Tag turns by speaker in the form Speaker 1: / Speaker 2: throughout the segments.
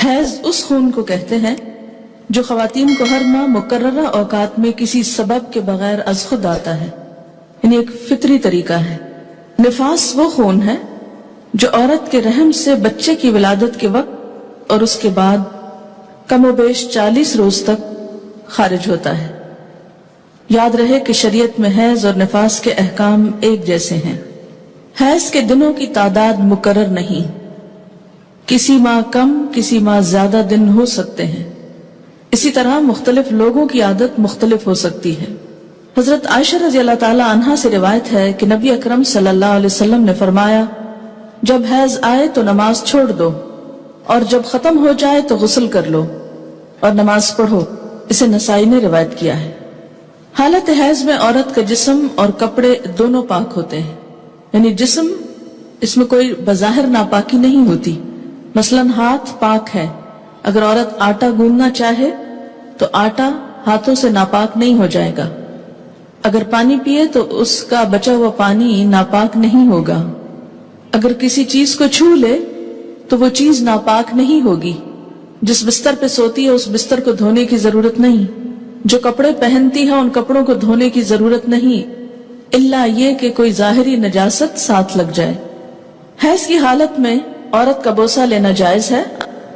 Speaker 1: حیض اس خون کو کہتے ہیں جو خواتین کو ہر ماہ مقررہ اوقات میں کسی سبب کے بغیر از خود آتا ہے، یعنی ایک فطری طریقہ ہے۔ نفاس وہ خون ہے جو عورت کے رحم سے بچے کی ولادت کے وقت اور اس کے بعد کم و بیش 40 روز تک خارج ہوتا ہے۔ یاد رہے کہ شریعت میں حیض اور نفاس کے احکام ایک جیسے ہیں۔ حیض کے دنوں کی تعداد مقرر نہیں، کسی ماہ کم کسی ماہ زیادہ دن ہو سکتے ہیں۔ اسی طرح مختلف لوگوں کی عادت مختلف ہو سکتی ہے۔ حضرت عائشہ رضی اللہ تعالی عنہا سے روایت ہے کہ نبی اکرم صلی اللہ علیہ وسلم نے فرمایا، جب حیض آئے تو نماز چھوڑ دو، اور جب ختم ہو جائے تو غسل کر لو اور نماز پڑھو۔ اسے نسائی نے روایت کیا ہے۔ حالت حیض میں عورت کا جسم اور کپڑے دونوں پاک ہوتے ہیں، یعنی جسم، اس میں کوئی بظاہر ناپاکی نہیں ہوتی۔ مثلا ہاتھ پاک ہے، اگر عورت آٹا گوندنا چاہے تو آٹا ہاتھوں سے ناپاک نہیں ہو جائے گا۔ اگر پانی پیے تو اس کا بچا ہوا پانی ناپاک نہیں ہوگا۔ اگر کسی چیز کو چھو لے تو وہ چیز ناپاک نہیں ہوگی۔ جس بستر پہ سوتی ہے اس بستر کو دھونے کی ضرورت نہیں۔ جو کپڑے پہنتی ہے ان کپڑوں کو دھونے کی ضرورت نہیں، الا یہ کہ کوئی ظاہری نجاست ساتھ لگ جائے۔ حیض کی حالت میں عورت کا بوسہ لینا جائز ہے۔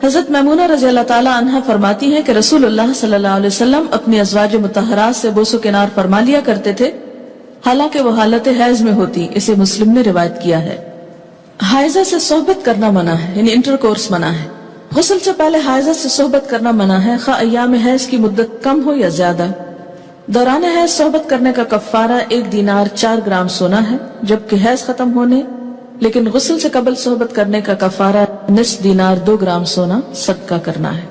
Speaker 1: حضرت میمونہ رضی اللہ تعالی عنہا فرماتی ہیں کہ رسول اللہ صلی اللہ علیہ وسلم اپنی ازواج مطہرات سے بوس و کنار فرما لیا کرتے تھے، حالانکہ وہ حالت حیض میں ہوتی۔ اسے مسلم نے روایت کیا ہے۔ حائضہ سے صحبت کرنا منع ہے، یعنی انٹرکورس منع ہے۔ غسل سے پہلے حائضہ سے صحبت کرنا منع ہے، خواہ ایام حیض کی مدت کم ہو یا زیادہ۔ دوران حیض صحبت کرنے کا کفارہ 1 دینار 4 گرام سونا ہے، جبکہ حیض ختم ہونے لیکن غسل سے قبل صحبت کرنے کا کفارہ نصف دینار 2 گرام سونا صدقہ کرنا ہے۔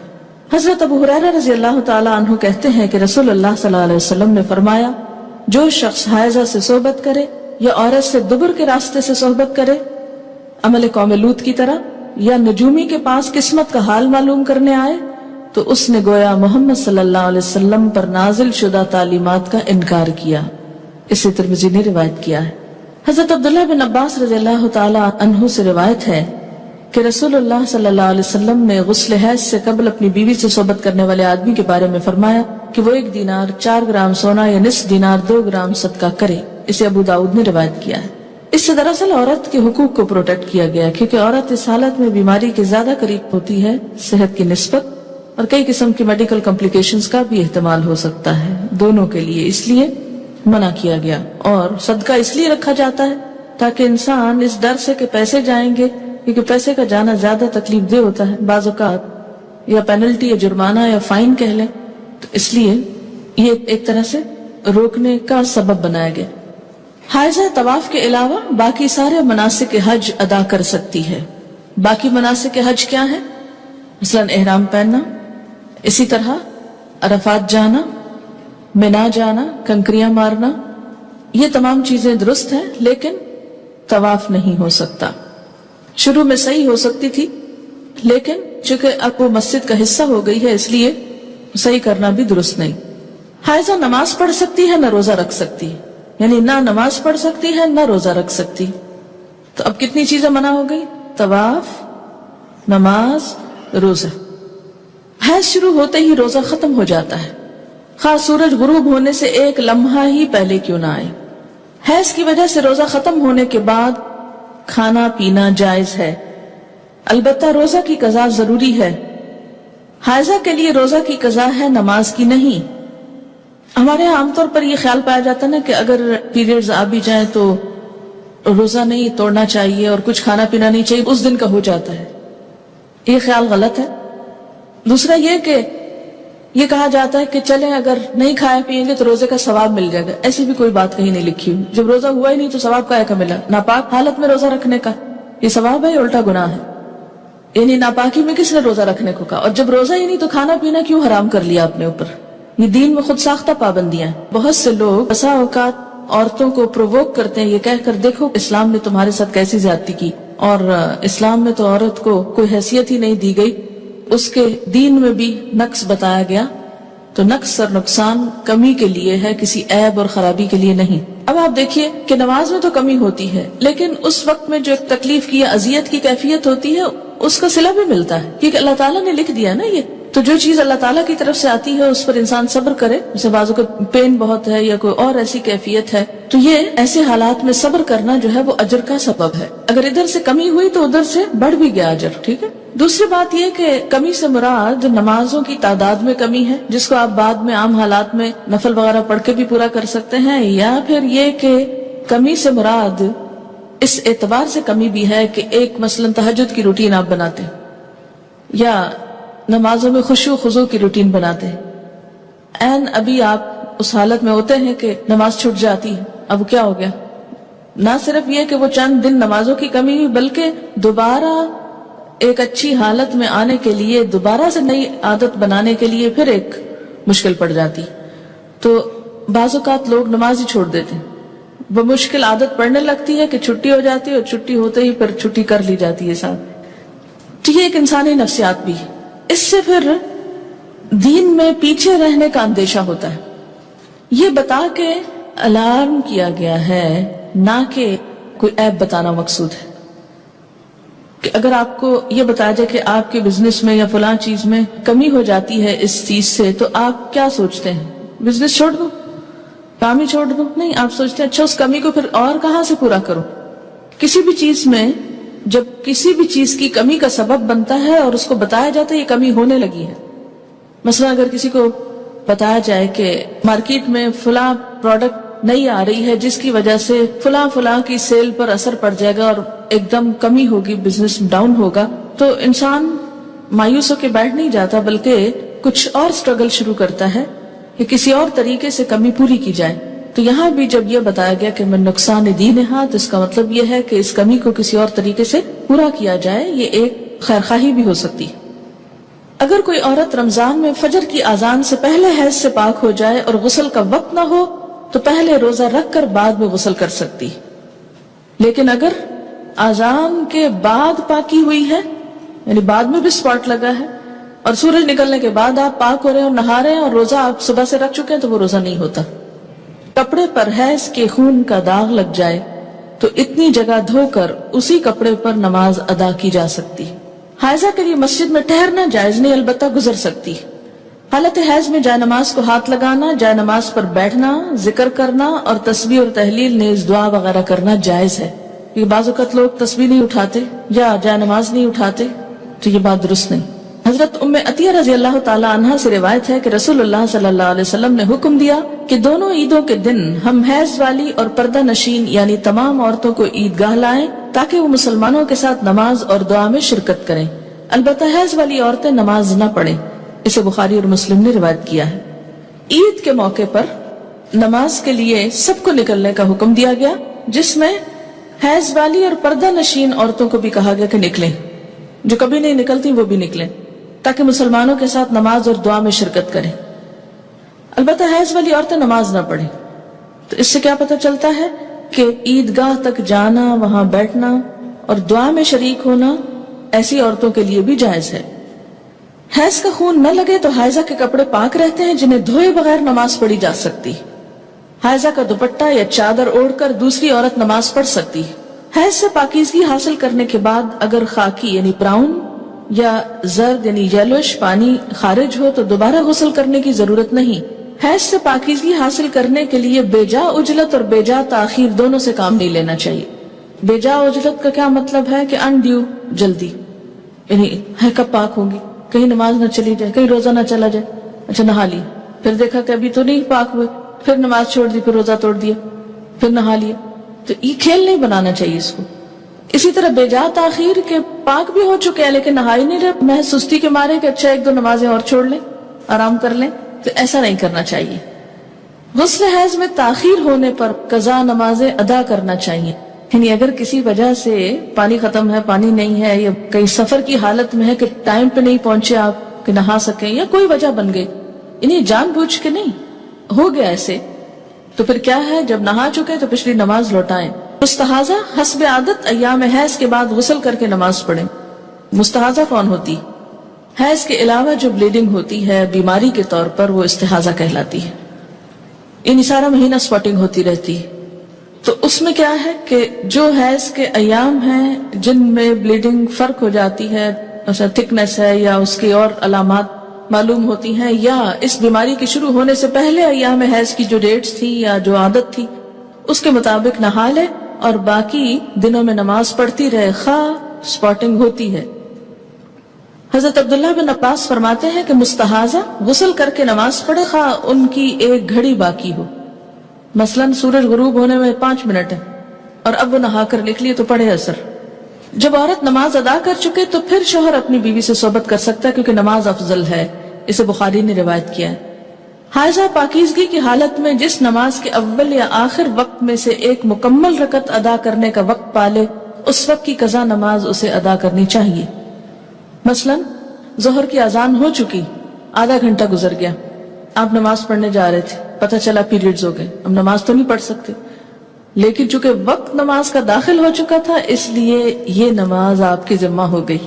Speaker 1: حضرت ابو ہریرہ رضی اللہ تعالی عنہ کہتے ہیں کہ رسول اللہ صلی اللہ علیہ وسلم نے فرمایا، جو شخص حائضہ سے صحبت کرے یا عورت سے دبر کے راستے سے صحبت کرے، عمل قوم لوط کی طرح، یا نجومی کے پاس قسمت کا حال معلوم کرنے آئے، تو اس نے گویا محمد صلی اللہ علیہ وسلم پر نازل شدہ تعلیمات کا انکار کیا۔ اسے ترمذی نے روایت کیا ہے۔ حضرت عبداللہ بن عباس رضی اللہ تعالی عنہ سے روایت ہے کہ رسول اللہ صلی اللہ علیہ وسلم نے غسل حیض سے قبل اپنی بیوی سے صحبت کرنے والے آدمی کے بارے میں فرمایا کہ وہ 1 دینار 4 گرام سونا یا نصف دینار 2 گرام صدقہ کرے۔ اسے ابو داؤد نے روایت کیا ہے۔ اس سے دراصل عورت کے حقوق کو پروٹیکٹ کیا گیا، کیونکہ عورت اس حالت میں بیماری کے زیادہ قریب ہوتی ہے صحت کی نسبت، اور کئی قسم کی میڈیکل کمپلیکیشنز کا بھی احتمال ہو سکتا ہے دونوں کے لیے، اس لیے منع کیا گیا۔ اور صدقہ اس لیے رکھا جاتا ہے تاکہ انسان اس ڈر سے کہ پیسے جائیں گے، کیونکہ پیسے کا جانا زیادہ تکلیف دہ ہوتا ہے بعض اوقات، یا پینلٹی یا جرمانہ یا فائن کہہ لیں، تو اس لیے یہ ایک طرح سے روکنے کا سبب بنایا گیا۔ حائضہ طواف کے علاوہ باقی سارے مناسک حج ادا کر سکتی ہے۔ باقی مناسک حج کیا ہیں؟ مثلا احرام پہننا، اسی طرح عرفات جانا، منا جانا، کنکریاں مارنا، یہ تمام چیزیں درست ہیں، لیکن طواف نہیں ہو سکتا۔ شروع میں صحیح ہو سکتی تھی، لیکن چونکہ اب وہ مسجد کا حصہ ہو گئی ہے، اس لیے صحیح کرنا بھی درست نہیں۔ حائضہ نماز پڑھ سکتی ہے، نہ روزہ رکھ سکتی، یعنی نہ نماز پڑھ سکتی ہے نہ روزہ رکھ سکتی۔ تو اب کتنی چیزیں منع ہو گئی؟ طواف، نماز، روزہ۔ حیض شروع ہوتے ہی روزہ ختم ہو جاتا ہے، خواہ سورج غروب ہونے سے 1 لمحہ ہی پہلے کیوں نہ آئے۔ حیض کی وجہ سے روزہ ختم ہونے کے بعد کھانا پینا جائز ہے، البتہ روزہ کی قضا ضروری ہے۔ حائضہ کے لیے روزہ کی قضا ہے، نماز کی نہیں۔ ہمارے یہاں عام طور پر یہ خیال پایا جاتا ہے نا کہ اگر پیریڈز آ بھی جائیں تو روزہ نہیں توڑنا چاہیے اور کچھ کھانا پینا نہیں چاہیے، اس دن کا ہو جاتا ہے۔ یہ خیال غلط ہے۔ دوسرا یہ کہ یہ کہا جاتا ہے کہ چلیں اگر نہیں کھایا پیئیں گے تو روزے کا ثواب مل جائے گا، ایسی بھی کوئی بات کہیں نہیں لکھی ہوئی۔ جب روزہ ہوا ہی نہیں تو ثواب کیا کا ملا؟ ناپاک حالت میں روزہ رکھنے کا یہ ثواب ہے یا الٹا گناہ ہے؟ یعنی ناپاکی میں کس نے روزہ رکھنے کو کہا؟ اور جب روزہ ہی نہیں تو کھانا پینا کیوں حرام کر لیا اپنے اوپر؟ یہ دین میں خود ساختہ پابندیاں ہیں۔ بہت سے لوگ بسا اوقات عورتوں کو پرووک کرتے ہیں یہ کہہ کر، دیکھو اسلام نے تمہارے ساتھ کیسی زیادتی کی، اور اسلام میں تو عورت کو کوئی حیثیت ہی نہیں دی گئی، اس کے دین میں بھی نقص بتایا گیا۔ تو نقص اور نقصان کمی کے لیے ہے، کسی عیب اور خرابی کے لیے نہیں۔ اب آپ دیکھیے کہ نماز میں تو کمی ہوتی ہے، لیکن اس وقت میں جو ایک تکلیف کی یا اذیت کی کیفیت ہوتی ہے اس کا صلہ بھی ملتا ہے، کیونکہ اللہ تعالیٰ نے لکھ دیا نا یہ. تو جو چیز اللہ تعالیٰ کی طرف سے آتی ہے اس پر انسان صبر کرے، جیسے بعضوں کو پین بہت ہے یا کوئی اور ایسی کیفیت ہے، تو یہ ایسے حالات میں صبر کرنا جو ہے وہ اجر کا سبب ہے. اگر ادھر سے کمی ہوئی تو ادھر سے بڑھ بھی گیا اجر. ٹھیک ہے. دوسری بات یہ کہ کمی سے مراد نمازوں کی تعداد میں کمی ہے، جس کو آپ بعد میں عام حالات میں نفل وغیرہ پڑھ کے بھی پورا کر سکتے ہیں، یا پھر یہ کہ کمی سے مراد اس اعتبار سے کمی بھی ہے کہ ایک مثلا تہجد کی روٹین آپ بناتے ہیں یا نمازوں میں خشوع خضوع کی روٹین بناتے ہیں، این ابھی آپ اس حالت میں ہوتے ہیں کہ نماز چھوٹ جاتی ہے. اب کیا ہو گیا؟ نہ صرف یہ کہ وہ چند دن نمازوں کی کمی ہوئی، بلکہ دوبارہ ایک اچھی حالت میں آنے کے لیے، دوبارہ سے نئی عادت بنانے کے لیے پھر ایک مشکل پڑ جاتی. تو بعض اوقات لوگ نماز ہی چھوڑ دیتے ہیں، وہ مشکل عادت پڑنے لگتی ہے کہ چھٹی ہو جاتی ہے، اور چھٹی ہوتے ہی پھر چھٹی کر لی جاتی ہے ساتھ. تو یہ ایک انسانی نفسیات بھی ہے. اس سے پھر دین میں پیچھے رہنے کا اندیشہ ہوتا ہے. یہ بتا کے الارم کیا گیا ہے، نہ کہ کوئی عیب بتانا مقصود ہے. کہ اگر آپ کو یہ بتایا جائے کہ آپ کے بزنس میں یا فلاں چیز میں کمی ہو جاتی ہے اس چیز سے، تو آپ کیا سوچتے ہیں؟ بزنس چھوڑ دو، کام ہی چھوڑ دو؟ نہیں، آپ سوچتے ہیں اچھا اس کمی کو پھر اور کہاں سے پورا کروں. کسی بھی چیز میں جب کسی بھی چیز کی کمی کا سبب بنتا ہے اور اس کو بتایا جاتا ہے یہ کمی ہونے لگی ہے، مثلا اگر کسی کو بتایا جائے کہ مارکیٹ میں فلاں پروڈکٹ نہیں آ رہی ہے جس کی وجہ سے فلاں کی سیل پر اثر پڑ جائے گا اور ایک دم کمی ہوگی، بزنس ڈاؤن ہوگا، تو انسان مایوس ہو کے بیٹھ نہیں جاتا، بلکہ کچھ اور سٹرگل شروع کرتا ہے کہ کسی اور طریقے سے کمی پوری کی جائے. تو یہاں بھی جب یہ بتایا گیا کہ من نقصان دین ہے، تو اس کا مطلب یہ ہے کہ اس کمی کو کسی اور طریقے سے پورا کیا جائے. یہ ایک خیرخواہی بھی ہو سکتی ہے. اگر کوئی عورت رمضان میں فجر کی اذان سے پہلے حیض سے پاک ہو جائے اور غسل کا وقت نہ ہو تو پہلے روزہ رکھ کر بعد میں غسل کر سکتی. لیکن اگر اذان کے بعد پاکی ہوئی ہے، یعنی بعد میں بھی سپاٹ لگا ہے اور سورج نکلنے کے بعد آپ پاک ہو رہے ہیں اور نہا رہے ہیں اور روزہ آپ صبح سے رکھ چکے ہیں، تو وہ روزہ نہیں ہوتا. کپڑے پر حیض کے خون کا داغ لگ جائے تو اتنی جگہ دھو کر اسی کپڑے پر نماز ادا کی جا سکتی. حائضہ کے لیے مسجد میں ٹھہرنا جائز نہیں، البتہ گزر سکتی. حالت حیض میں جائے نماز کو ہاتھ لگانا، جائے نماز پر بیٹھنا، ذکر کرنا اور تسبیح اور تحلیل نیز دعا وغیرہ کرنا جائز ہے. یہ بعض اوقات لوگ تسبیح نہیں اٹھاتے یا جائے نماز نہیں اٹھاتے، تو یہ بات درست نہیں. حضرت ام عطیہ رضی اللہ تعالی عنہا سے روایت ہے کہ رسول اللہ صلی اللہ علیہ وسلم نے حکم دیا کہ دونوں عیدوں کے دن ہم حیض والی اور پردہ نشین یعنی تمام عورتوں کو عیدگاہ لائیں تاکہ وہ مسلمانوں کے ساتھ نماز اور دعا میں شرکت کریں. البتہ حیض والی عورتیں نماز نہ پڑھیں. اسے بخاری اور مسلم نے روایت کیا ہے. عید کے موقع پر نماز کے لیے سب کو نکلنے کا حکم دیا گیا، جس میں حیض والی اور پردہ نشین عورتوں کو بھی کہا گیا کہ نکلیں. جو کبھی نہیں نکلتی وہ بھی نکلیں تاکہ مسلمانوں کے ساتھ نماز اور دعا میں شرکت کریں. البتہ حیض والی عورتیں نماز نہ پڑھیں. تو اس سے کیا پتہ چلتا ہے کہ عیدگاہ تک جانا، وہاں بیٹھنا اور دعا میں شریک ہونا ایسی عورتوں کے لیے بھی جائز ہے. حیض کا خون نہ لگے تو حائضہ کے کپڑے پاک رہتے ہیں جنہیں دھوئے بغیر نماز پڑھی جا سکتی. حائضہ کا دوپٹہ یا چادر اوڑھ کر دوسری عورت نماز پڑھ سکتی. حیض سے پاکیزگی حاصل کرنے کے بعد اگر خاکی یعنی براؤن یا زرد یعنی یلوش پانی خارج ہو تو دوبارہ غسل کرنے کی ضرورت نہیں. حیض سے پاکیزگی حاصل کرنے کے لیے بے جا عجلت اور بے جا تاخیر دونوں سے کام نہیں لینا چاہیے. بے جا عجلت کا کیا مطلب ہے کہ انڈیو جلدی، یعنی ہے کب پاک ہوں گی، کہیں نماز نہ چلی جائے، کہیں روزہ نہ چلا جائے. اچھا نہا لی، پھر دیکھا کہ ابھی تو نہیں پاک ہوئے، پھر نماز چھوڑ دی، پھر روزہ توڑ دیا، پھر نہا لیا. تو یہ کھیل نہیں بنانا چاہیے اس کو. اسی طرح بے جا تاخیر کے پاک بھی ہو چکے ہیں لیکن نہا ہی نہیں رہے، میں سستی کے مارے کہ اچھا ایک دو نمازیں اور چھوڑ لیں، آرام کر لیں، تو ایسا نہیں کرنا چاہیے. غسل حیض میں تاخیر ہونے پر قضا نمازیں ادا کرنا چاہیے. یعنی اگر کسی وجہ سے پانی ختم ہے، پانی نہیں ہے، یا کہیں سفر کی حالت میں ہے کہ ٹائم پہ نہیں پہنچے آپ کہ نہا سکیں، یا کوئی وجہ بن گئی، انہیں جان بوجھ کے نہیں ہو گیا ایسے، تو پھر کیا ہے، جب نہا چکے تو پچھلی نماز لوٹائیں. مستحاضہ حسب عادت ایام حیض کے بعد غسل کر کے نماز پڑھیں. مستحاضہ کون ہوتی؟ حیض کے علاوہ جو بلیڈنگ ہوتی ہے بیماری کے طور پر، وہ استحاضہ کہلاتی ہے. یعنی سارا مہینہ سپاٹنگ ہوتی رہتی ہے، تو اس میں کیا ہے کہ جو حیض کے ایام ہیں جن میں بلیڈنگ فرق ہو جاتی ہے، مثلا تھکنس ہے یا اس کی اور علامات معلوم ہوتی ہیں، یا اس بیماری کے شروع ہونے سے پہلے ایام حیض کی جو ڈیٹس تھی یا جو عادت تھی اس کے مطابق نہا لے اور باقی دنوں میں نماز پڑھتی رہے خواہ سپاٹنگ ہوتی ہے۔ حضرت عبداللہ بن عباس فرماتے ہیں کہ مستحاضہ غسل کر کے نماز پڑھے خواہ ان کی ایک گھڑی باقی ہو، مثلاً سورج غروب ہونے میں 5 منٹ ہے اور اب وہ نہا کر نکلی تو پڑھے اثر۔ جب عورت نماز ادا کر چکے تو پھر شوہر اپنی بیوی سے صحبت کر سکتا ہے کیونکہ نماز افضل ہے، اسے بخاری نے روایت کیا ہے۔ حائضہ پاکیزگی کی حالت میں جس نماز کے اول یا آخر وقت میں سے ایک مکمل رکعت ادا کرنے کا وقت پالے اس وقت کی قضا نماز اسے ادا کرنی چاہیے۔ مثلاً ظہر کی اذان ہو چکی، آدھا گھنٹہ گزر گیا، آپ نماز پڑھنے جا رہے تھے، پتہ چلا پیریڈز ہو گئے، اب نماز تو نہیں پڑھ سکتے، لیکن چونکہ وقت نماز کا داخل ہو چکا تھا اس لیے یہ نماز آپ کی ذمہ ہو گئی۔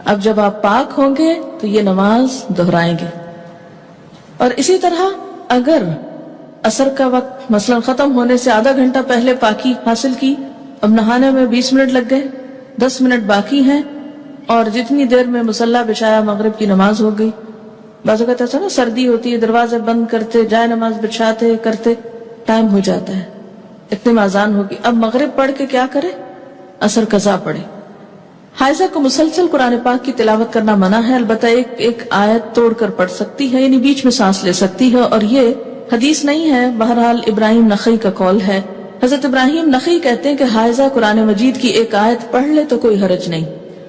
Speaker 1: اب جب آپ پاک ہوں گے تو یہ نماز دہرائیں گے۔ اور اسی طرح اگر عصر کا وقت مثلا ختم ہونے سے آدھا گھنٹہ پہلے پاکی حاصل کی، اب نہانے میں 20 منٹ لگ گئے، 10 منٹ باقی ہیں، اور جتنی دیر میں مصلی بچھایا مغرب کی نماز ہو گئی۔ بعض اوقات ایسا نا سردی ہوتی ہے، دروازے بند کرتے جائے نماز بچھاتے کرتے ٹائم ہو جاتا ہے، اتنے میں اذان ہوگی، اب مغرب پڑھ کے کیا کرے؟ عصر قضا پڑھے۔ حائضہ کو مسلسل قرآن پاک کی تلاوت کرنا منع ہے، البتہ ایک آیت توڑ کر پڑھ سکتی ہے، یعنی بیچ میں سانس لے سکتی ہے، اور یہ حدیث نہیں ہے، بہرحال ابراہیم نخعی کا قول ہے۔ حضرت ابراہیم نخعی کہتے ہیں کہ حائضہ قرآن مجید کی ایک آیت پڑھ لے تو کوئی حرج نہیں،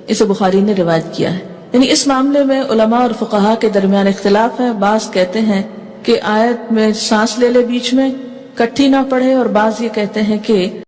Speaker 1: اسے بخاری نے روایت کیا ہے۔ یعنی اس معاملے میں علماء اور فقہاء کے درمیان اختلاف ہے، بعض کہتے ہیں کہ آیت میں سانس لے لے بیچ میں، کٹھی نہ پڑھے، اور بعض یہ کہتے ہیں کہ